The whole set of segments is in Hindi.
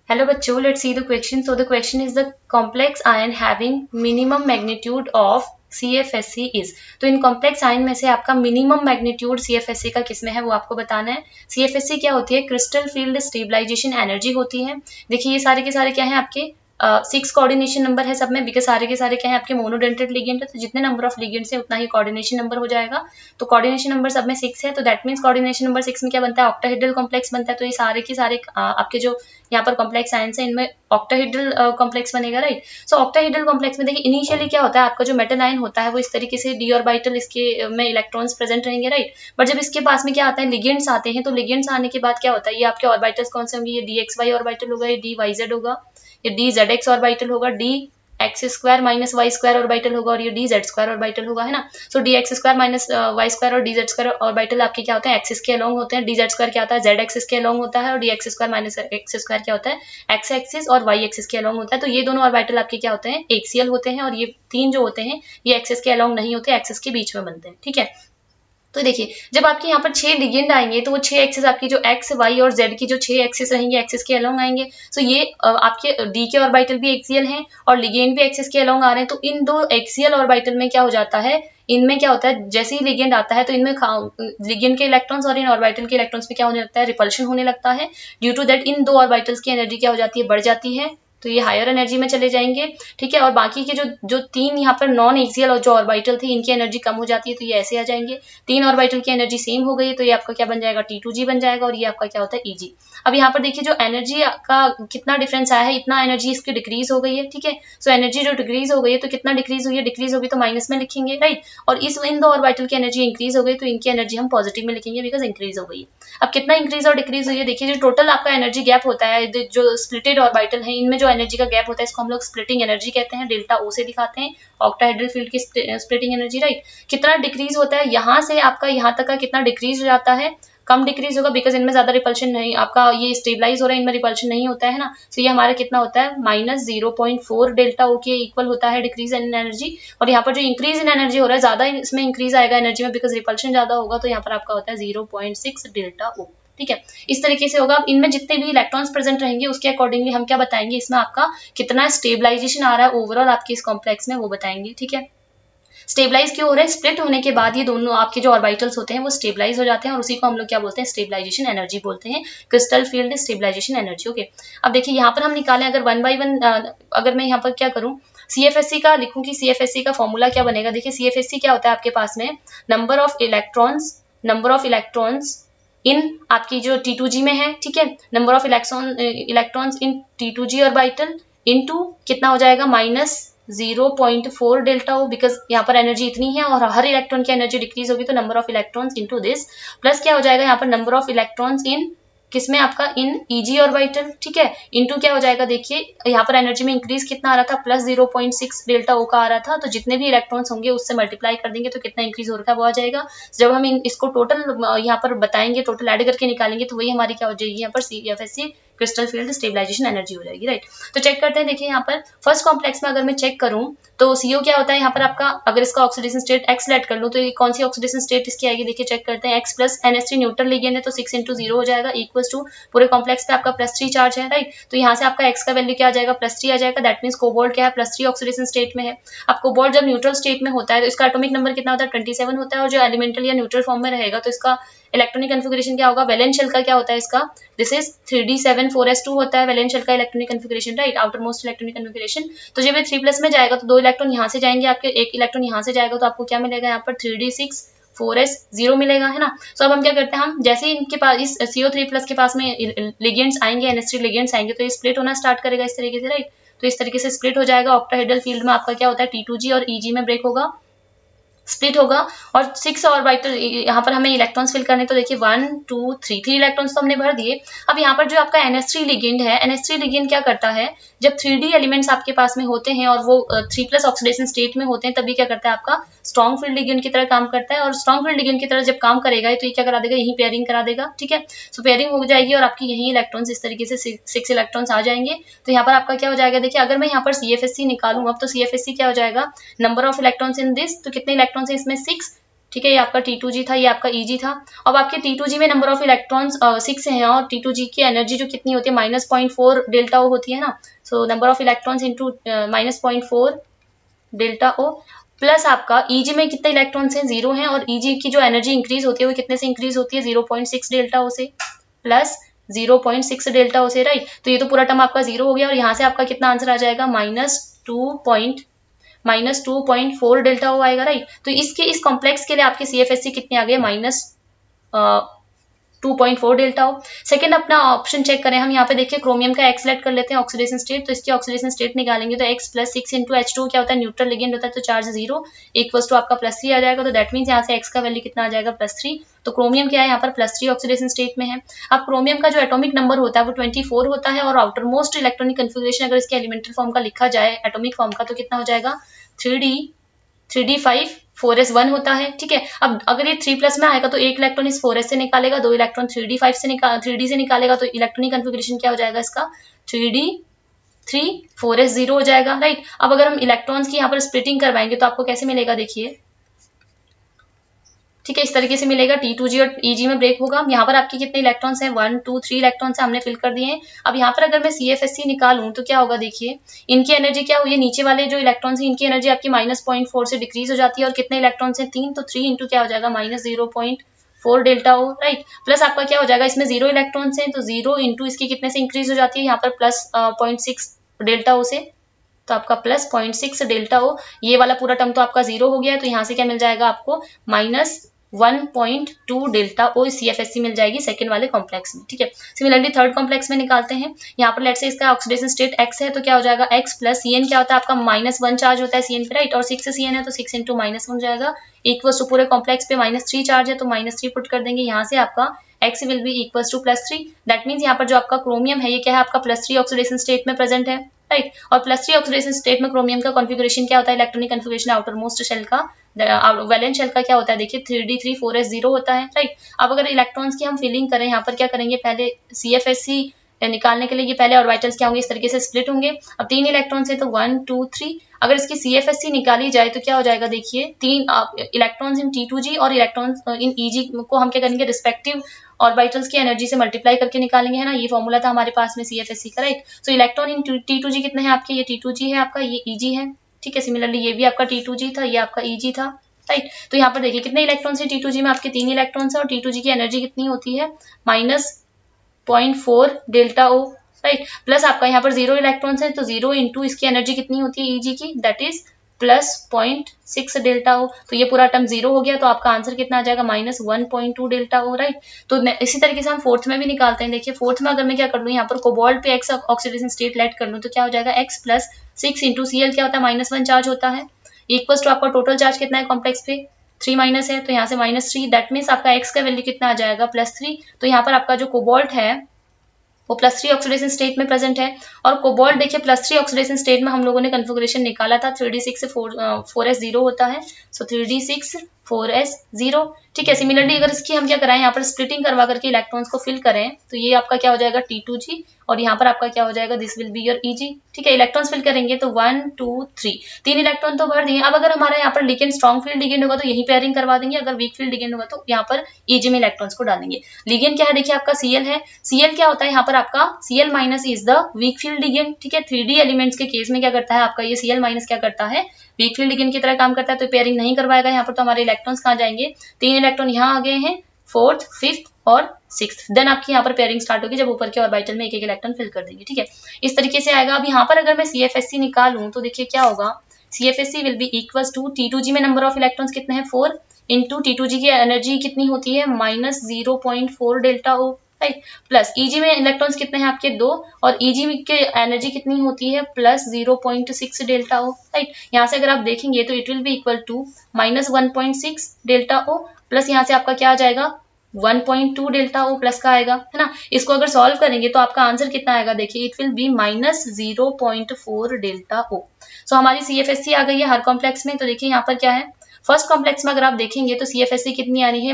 Hello बच्चों, let's see the question. So the question is the complex ion having minimum magnitude of CFSE is. तो इन कॉम्प्लेक्स आयन में से आपका मिनिमम मैग्नीट्यूड CFSE का किसमें है वो आपको बताना है। CFSE क्या होती है? क्रिस्टल फील्ड स्टेबलाइजेशन एनर्जी होती है। देखिए ये सारे के सारे क्या है आपके 6 कोऑर्डिनेशन नंबर है सब में, बिकॉज सारे के सारे क्या है आपके मोनोडेंटेड लिगेंड है, तो जितने नंबर ऑफ लिगेंड्स है उतना ही कोऑर्डिनेशन नंबर हो जाएगा। तो कोऑर्डिनेशन नंबर सब में 6 है, तो दैट मीन्स कोऑर्डिनेशन नंबर 6 में क्या बनता है? ऑक्टाहेड्रल कॉम्प्लेक्स बनता है। तो ये सारे के सारे आपके जो यहाँ पर कॉम्प्लेक्स आयंस है इनमें ऑक्टाहेड्रल कॉम्प्लेक्स बनेगा, राइट। सो ऑक्टाहेड्रल कॉम्प्लेक्स में देखिए इनिशियली क्या होता है, आपका जो मेटल आयन होता है वो इस तरीके से डी ऑर्बिटल इसके में इलेक्ट्रॉन्स प्रेजेंट रहेंगे, राइट। बट जब इसके पास में क्या आता है, लिगेंड्स आते हैं, तो लिगेंड्स आने के बाद क्या होता है, ये आपके ऑर्बिटल्स कौन से होंगे? ये डी एक्स वाई ऑर्बिटल होगा, ये डी वाई जेड होगा, ये डी जेड एक्स ऑर्बिटल होगा, D x square minus Y square orbital होगा, और ये डी जेड स्क्वायर ऑर्बिटल होगा, है ना। So d x square minus Y square और डी जेड स्क्वायर ऑर्बिटल आपके क्या होते हैं? एक्सिस के अलोंग होते हैं। डी जेड स्क्वायर क्या होता है? जेड एक्सिस के अलोंग होता है, और D x square minus x square क्या होता है? एक्स एक्सिस और वाई एक्सिस के अलोंग होता है। तो ये दोनों ऑर्बिटल आपके क्या होते हैं? एक्सियल होते हैं, और ये तीन जो होते हैं ये एक्सिस के अलोंग नहीं होते, एक्सिस के बीच में बनते हैं, ठीक है। तो देखिए जब आपके यहाँ पर 6 लिगेंड आएंगे तो वो 6 एक्सिस आपकी जो एक्स वाई और जेड की जो 6 एक्सिस रहेंगे एक्सिस के अलोंग आएंगे। सो ये आपके डी के ऑर्बिटल भी एक्सियल हैं और लिगेंड भी एक्सिस के अलोंग आ रहे हैं। तो इन दो एक्सियल ऑर्बिटल में क्या हो जाता है, इनमें क्या होता है, जैसे ही लिगेंड आता है तो इनमें लिगेंड के इलेक्ट्रॉन्स और इन ऑर्बिटल के इलेक्ट्रॉन्स में क्या होने लगता है? रिपल्शन होने लगता है। ड्यू टू दैट इन दो ऑर्बिटल्स की एनर्जी क्या हो जाती है? बढ़ जाती है, तो ये हायर एनर्जी में चले जाएंगे, ठीक है। और बाकी के जो तीन यहाँ पर नॉन एक्सियल और जो ऑर्बिटल थे इनकी एनर्जी कम हो जाती है, तो ये ऐसे आ जाएंगे। तीन ऑर्बिटल की एनर्जी सेम हो गई, तो ये आपका क्या बन जाएगा? T2G बन जाएगा, और ये आपका क्या होता है? Eg। अब यहाँ पर देखिए जो एनर्जी का कितना डिफरेंस आया है, इतना एनर्जी इसकी डिक्रीज हो गई है, ठीक है। सो एनर्जी जो डिक्रीज हो गई है, तो कितना डिक्रीज हुई है? डिक्रीज होगी तो माइनस में लिखेंगे, राइट। और इन दो ऑर्बिटल की एनर्जी इंक्रीज हो गई, तो इनकी एनर्जी हम पॉजिटिव में लिखेंगे, बिकॉज इंक्रीज हो गई है। अब कितना इंक्रीज और डिक्रीज हुई है, देखिए जो टोटल आपका एनर्जी गैप होता है, जो स्प्लिटेड ऑर्बिटल है इनमें जो एनर्जी का गैप होता है इसको हम लोग स्प्लिटिंग एनर्जी कहते हैं, डेल्टा ओ से दिखाते हैं, ऑक्टाहेड्रल फील्ड की स्प्लिटिंग एनर्जी, राइट। कितना डिक्रीज होता है, यहाँ से आपका यहाँ तक का कितना डिक्रीज हो जाता है? कम डिक्रीज होगा, बिकॉज इनमें ज्यादा रिपल्शन नहीं, आपका ये स्टेबलाइज हो रहा है, इनमें रिपल्शन नहीं होता है ना। तो ये हमारा कितना होता है? -0.4 डेल्टा ओ के इक्वल होता है डिक्रीज इन एनर्जी। और यहाँ पर जो इंक्रीज इन एनर्जी हो रहा है, ज्यादा इसमें इंक्रीज आएगा एनर्जी में, बिकॉज रिपल्शन ज्यादा होगा, तो यहाँ पर आपका होता है 0.6 डेल्टा ओ, ठीक है। इस तरीके से होगा। इनमें जितने भी इलेक्ट्रॉन्स प्रेजेंट रहेंगे उसके अकॉर्डिंगली हम क्या बताएंगे, इसमें आपका कितना स्टेबलाइजेशन आ रहा है ओवरऑल आपके इस कॉम्प्लेक्स में, वो बताएंगे, ठीक है। स्टेबलाइज क्यों हो रहा है? स्प्लिट होने के बाद ये दोनों आपके जो ऑर्बिटल्स होते हैं वो स्टेबलाइज हो जाते हैं, और उसी को हम लोग क्या बोलते हैं? स्टेबलाइजेशन एनर्जी बोलते हैं, crystal field stabilisation energy, okay. अब देखिए यहाँ पर हम निकालें, अगर 1 बाई 1 अगर मैं यहाँ पर क्या करूँ, CFSE का लिखूं कि CFSE का फॉर्मूला क्या बनेगा। देखिए CFSE क्या होता है आपके पास में? नंबर ऑफ इलेक्ट्रॉन्स इन आपकी जो T2G में है, ठीक है, number of electrons in T2G orbital into कितना हो जाएगा? -0.4 डेल्टा ओ, बिकॉज यहाँ पर एनर्जी इतनी है और हर इलेक्ट्रॉन की एनर्जी डिक्रीज होगी, तो number of electrons into this, plus क्या हो जाएगा यहाँ पर? नंबर ऑफ इलेक्ट्रॉन्स इन किसमें? आपका इन Eg ऑर्बिटल, ठीक है, इनटू क्या हो जाएगा? देखिए यहाँ पर एनर्जी में इंक्रीज कितना आ रहा था? +0.6 डेल्टा ओ का आ रहा था, तो जितने भी इलेक्ट्रॉन्स होंगे उससे मल्टीप्लाई कर देंगे तो कितना इंक्रीज हो रखा है वो आ जाएगा। जब हम इसको टोटल यहाँ पर बताएंगे, टोटल ऐड करके निकालेंगे, तो वही हमारी क्या हो जाएगी यहाँ पर? CFSE crystal field stabilisation energy हो जाएगी, राइट। तो चेक करते हैं, देखिए यहाँ पर फर्स्ट कॉम्प्लेक्स में अगर मैं चेक करूं तो CO क्या होता है यहाँ पर आपका, अगर इसका ऑक्सीडेशन स्टेट X लेट कर लूं तो ये कौन सी ऑक्सीडेशन स्टेट इसकी आएगी? देखिए चेक करते हैं, X plus NH3 neutral ligand है, तो 6 × 0 हो जाएगा, इक्वल्स टू पूरे कॉम्प्लेक्स पे आपका +3 चार्ज है, राइट। तो यहाँ से आपका X का वैल्यू क्या आ जाएगा? +3 आ जाएगा, दैट मीन्स कोबाल्ट क्या है? +3 ऑक्सीडेशन स्टेट में है। अब कोबाल्ट जब न्यूट्रल स्टेट में होता है तो इसका एटॉमिक नंबर कितना होता है? 27 होता है, और जो एलिमेंटल या न्यूट्रल फॉर्म में रहेगा तो इसका इलेक्ट्रॉनिक कन्फिगरेशन क्या होगा? वैलेंस शेल का क्या होता है इसका? दिस इज 3d7 4s2 होता है वैलेंस शेल का electronic configuration, right, outer most electronic configuration. तो जब ये 3+ में जाएगा तो 2 इलेक्ट्रॉन यहाँ से जाएंगे, आपके 1 इलेक्ट्रॉन यहाँ से जाएगा, तो आपको क्या मिलेगा यहाँ पर? 3d6 4s0 मिलेगा, है ना। तो अब हम क्या करते हैं, हम जैसे ही इनके पास इस CO3+ के पास में लिगेंड्स आएंगे, NH3 लिगेंड्स आएंगे, तो ये स्प्लिट होना स्टार्ट करेगा इस तरीके से, राइट। तो इस तरीके से स्प्लिट हो जाएगा। ऑक्टाहेड्रल फील्ड में आपका क्या होता है? T2G और Eg में ब्रेक होगा, स्प्लिट होगा, और 6 ऑर्बिटल यहाँ पर हमें इलेक्ट्रॉन्स फिल करने, तो देखिए 1 2 3 इलेक्ट्रॉन्स तो हमने भर दिए। अब यहाँ पर जो आपका NH3 लिगेंड है, NH3 लिगेंड क्या करता है? जब 3D एलिमेंट्स आपके पास में होते हैं और वो 3+ ऑक्सीडेशन स्टेट में होते हैं, तभी क्या करता है? आपका स्ट्रॉन्ग फील्ड लिगेंड की तरह काम करता है, और स्ट्रॉन्ग फील्ड लिगेंड की तरह जब काम करेगा तो ये क्या करा देगा? यहीं पेयरिंग करा देगा, ठीक है। सो पेयरिंग हो जाएगी और आपकी यही इलेक्ट्रॉन्स इस तरीके से 6 इलेक्ट्रॉन्स आ जाएंगे। तो यहाँ पर आपका क्या हो जाएगा? देखिए अगर मैं यहाँ पर CFSE निकालूं अब, तो CFSE क्या हो जाएगा? Number of electrons in this, तो कितने इलेक्ट्रॉन्स है इसमें? 6, ठीक है, ये आपका T2G था, ये आपका EG था। अब आपके T2G में नंबर ऑफ इलेक्ट्रॉन्स 6 हैं और T2G की एनर्जी जो कितनी होती है -0.4 डेल्टा ओ होती है ना। So number of electrons into -0.4 delta O plus आपका EG में कितने इलेक्ट्रॉन्स हैं 0 हैं और EG की जो एनर्जी इंक्रीज होती है वो कितने से इंक्रीज होती है 0.6 डेल्टा ओ से प्लस 0.6 डेल्टा ओ से, राइट। तो ये तो पूरा टर्म आपका 0 हो गया और यहाँ से आपका कितना आंसर आ जाएगा -2.4 डेल्टा ओ आएगा, राइट। तो इस कॉम्प्लेक्स के लिए आपके CFSC कितने आ गए -2.4 डेल्टा हो। सेकंड अपना ऑप्शन चेक करें हम, यहाँ पे देखिए क्रोमियम का X सेलेक्ट कर लेते हैं ऑक्सीडेशन स्टेट, तो इसकी ऑक्सीडेशन स्टेट निकालेंगे तो X + 6 × H2 क्या होता है, न्यूट्रल लिगेंड होता है, तो चार्ज 0 इक्वल्स टू आपका +3 आ जाएगा। तो दैट मीन्स यहाँ से X का वैल्यू कितना आ जाएगा +3। तो क्रोमियम क्या है यहाँ पर +3 ऑक्सीडेशन स्टेट में है। अब क्रोमियम का जो एटॉमिक नंबर होता है वो 24 होता है और आउटर मोस्ट इलेक्ट्रॉनिक कन्फिगरेशन अगर इसके एलिमेंटल फॉर्म का लिखा जाए एटॉमिक फॉर्म का तो कितना हो जाएगा 3d5 4s1 होता है, ठीक है। अब अगर ये 3+ में आएगा तो एक इलेक्ट्रॉन इस 4s से निकालेगा, 2 इलेक्ट्रॉन 3d5 से 3d से निकालेगा, तो इलेक्ट्रॉनिक कन्फिगरेशन क्या हो जाएगा इसका 3d3 4s0 हो जाएगा, राइट। अब अगर हम इलेक्ट्रॉन्स की यहाँ पर स्प्लिटिंग करवाएंगे तो आपको कैसे मिलेगा देखिए, ठीक है, इस तरीके से मिलेगा। T2G और EG में ब्रेक होगा। यहाँ पर आपके कितने इलेक्ट्रॉन्स हैं 1 2 3 इलेक्ट्रॉन्स हमने फिल कर दिए हैं। अब यहाँ पर अगर मैं CFSC निकालूं तो क्या होगा देखिए, इनकी एनर्जी क्या हुई है, नीचे वाले जो इलेक्ट्रॉन्स हैं इनकी एनर्जी आपकी -0.4 से डिक्रीज हो जाती है और कितने इलेक्ट्रॉन्स हैं 3, तो 3 इंटू क्या हो जाएगा -0.4 डेल्टा हो, राइट। प्लस आपका क्या हो जाएगा, इसमें 0 इलेक्ट्रॉन्स हैं तो 0 इंटू इसकी कितने से इंक्रीज हो जाती है यहाँ पर +0.6 डेल्टा हो से, तो आपका +0.6 डेल्टा हो। ये वाला पूरा टर्म तो आपका 0 हो गया है, तो यहाँ से क्या मिल जाएगा आपको -1.2 डेल्टा ओ CFSC मिल जाएगी सेकंड वाले कॉम्प्लेक्स में, ठीक है। सिमिलरली थर्ड कॉम्प्लेक्स में निकालते हैं। यहाँ पर लेट्स से इसका ऑक्सीडेशन स्टेट X है तो क्या हो जाएगा X + CN क्या होता है आपका -1 चार्ज होता है CN पे, राइट, और 6 CN है तो 6 × -1 जाएगा इक्वल्स टू पूरे कॉम्प्लेक्स पे -3 चार्ज है तो -3 पुट कर देंगे। यहाँ से आपका X will be equals to +3। That means यहाँ पर जो आपका क्रोमियम है ये क्या है आपका +3 ऑक्सीडेशन स्टेट में प्रेजेंट है, राइट। और +3 ऑक्सीडेशन स्टेट में क्रोमियम का कॉन्फिगरेशन क्या होता है, electronic configuration outermost shell का वैलेंस शेल का क्या होता है देखिए 3d3 4s0 होता है, राइट। अब अगर इलेक्ट्रॉन्स की हम फिलिंग करें यहाँ पर क्या करेंगे, पहले CFSC निकालने के लिए ये पहले ऑर्बिटल्स क्या होंगे इस तरीके से स्प्लिट होंगे। अब 3 इलेक्ट्रॉन्स है तो 1 2 3, अगर इसकी CFSC निकाली जाए तो क्या हो जाएगा देखिए 3 इलेक्ट्रॉन्स इन T2G और इलेक्ट्रॉन्स इन EG को हम क्या करेंगे रिस्पेक्टिव ऑर्बिटल्स की एनर्जी से मल्टीप्लाई करके निकालेंगे, है ना। ये फॉर्मूला था हमारे पास में CFSC का, right. So electron in T2G कितने हैं आपके, ये T2G है आपका, ये EG है, ठीक है। सिमिलरली ये भी आपका T2G था, ये आपका EG था, राइट। तो यहाँ पर देखिए कितने इलेक्ट्रॉन्स है T2G में आपके 3 इलेक्ट्रॉन्स है और T2G की एनर्जी कितनी होती है -0.4 डेल्टा ओ, राइट। प्लस आपका यहाँ पर 0 इलेक्ट्रॉन्स है तो 0 इंटू इसकी एनर्जी कितनी होती है EG की, दैट इज +0.6 डेल्टा हो। तो ये पूरा टर्म 0 हो गया तो आपका आंसर कितना आ जाएगा -1.2 डेल्टा हो, राइट। तो इसी तरीके से हम फोर्थ में भी निकालते हैं। देखिए फोर्थ में अगर मैं क्या कर लूँ यहाँ पर कोबाल्ट पे X ऑक्सीडेशन स्टेट लेट कर लूँ तो क्या हो जाएगा X + 6 इंटू Cl क्या होता है -1 चार्ज होता है इक्वल्स टू आपका टोटल चार्ज कितना है कॉम्प्लेक्स पे 3 माइनस है तो यहाँ से -3, दैट मीन्स आपका X का वैल्यू कितना आ जाएगा +3। तो यहाँ पर आपका जो कोबाल्ट है वो +3 ऑक्सीडेशन स्टेट में प्रेजेंट है और कोबाल्ट देखिए +3 ऑक्सीडेशन स्टेट में हम लोगों ने कन्फिगरेशन निकाला था 3d6 से 4s0 होता है, सो 3d6 4s0, ठीक है। सिमिलरली अगर इसकी हम क्या कराएं यहाँ पर स्प्लिटिंग करवा करके इलेक्ट्रॉन्स को फिल करें तो ये आपका क्या हो जाएगा T2G और यहाँ पर आपका क्या हो जाएगा this will be your EG, ठीक है। इलेक्ट्रॉन्स फिल करेंगे तो 1 2 3 3 इलेक्ट्रॉन तो भर दिए। अब अगर हमारा यहाँ पर लिगेंड स्ट्रॉन्ग फील्ड लिगेंड होगा तो यही पेयरिंग करवा देंगे, अगर वीक फील्ड लिगेंड होगा तो यहाँ पर EG में इलेक्ट्रॉन्स को डालेंगे। लिगेंड क्या है देखिए आपका Cl है, Cl क्या होता है यहाँ पर आपका Cl- is the weak field ligand, ठीक है। 3D एलिमेंट्स के केस में क्या करता है आपका ये Cl- क्या करता है वीक फील्ड लिगेंड की तरह काम करता है, तो पेयरिंग नहीं करवाएगा यहाँ पर। तो हमारे इलेक्ट्रॉन्स कहाँ जाएंगे, 3 इलेक्ट्रॉन यहाँ आ गए हैं 4th 5th और 6th, देन आपकी यहाँ पर पेयरिंग स्टार्ट होगी जब ऊपर के ऑर्बिटल में एक एक इलेक्ट्रॉन फिल कर देंगे, ठीक है। इस तरीके से आएगा। अब यहाँ पर अगर मैं CFSC निकालूं तो देखिए क्या होगा, CFSC will be equals to T2G में नंबर ऑफ इलेक्ट्रॉन्स कितने हैं 4 इंटू T2G की एनर्जी कितनी होती है -0.4 डेल्टा ओ, राइट। प्लस EG में इलेक्ट्रॉन्स कितने हैं आपके 2 और EG के एनर्जी कितनी होती है +0.6 डेल्टा ओ, राइट। यहाँ से अगर आप देखेंगे तो it will be equal to -1.6 delta O plus यहाँ से आपका क्या आ जाएगा 1.2 डेल्टा ओ प्लस का आएगा, है ना। इसको अगर सॉल्व करेंगे तो आपका आंसर कितना आएगा देखिए इट विल बी -0.4 डेल्टा ओ। सो हमारी CFSC आ गई है हर कॉम्प्लेक्स में। तो देखिए यहाँ पर क्या है फर्स्ट कॉम्प्लेक्स में अगर आप देखेंगे तो CFSC कितनी आ रही है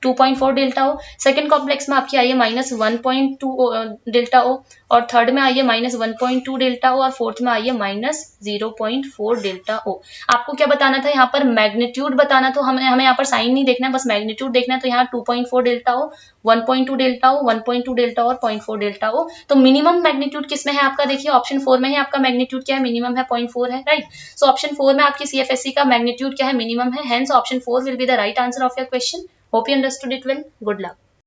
2.4 डेल्टा ओ, सेकंड कॉम्प्लेक्स में आपकी आई है -1.2 डेल्टा ओ, और थर्ड में आई है -1.2 डेल्टा ओ, और फोर्थ में आई है -0.4 डेल्टा ओ। आपको क्या बताना था यहाँ पर, मैग्नीट्यूड बताना, तो हमें यहाँ पर साइन नहीं देखना है, बस मैग्नीट्यूड देखना है। तो यहाँ 2.4 डेल्टा ओ, 1.2 डेल्टा ओ, 1.2 डेल्टा और 0.4 डेल्टा ओ। तो मिनिमम मैग्नीट्यूड किसमें है आपका, देखिए ऑप्शन 4 में है आपका। मैग्नीट्यूड क्या है, मिनिमम है, 0.4 है, राइट। सो ऑप्शन 4 में आपकी सीएफएससी का मैग्नीट्यूड क्या है, मिनिमम है, hence option 4 will be the right answer of your question. Hope you understood it well, good luck.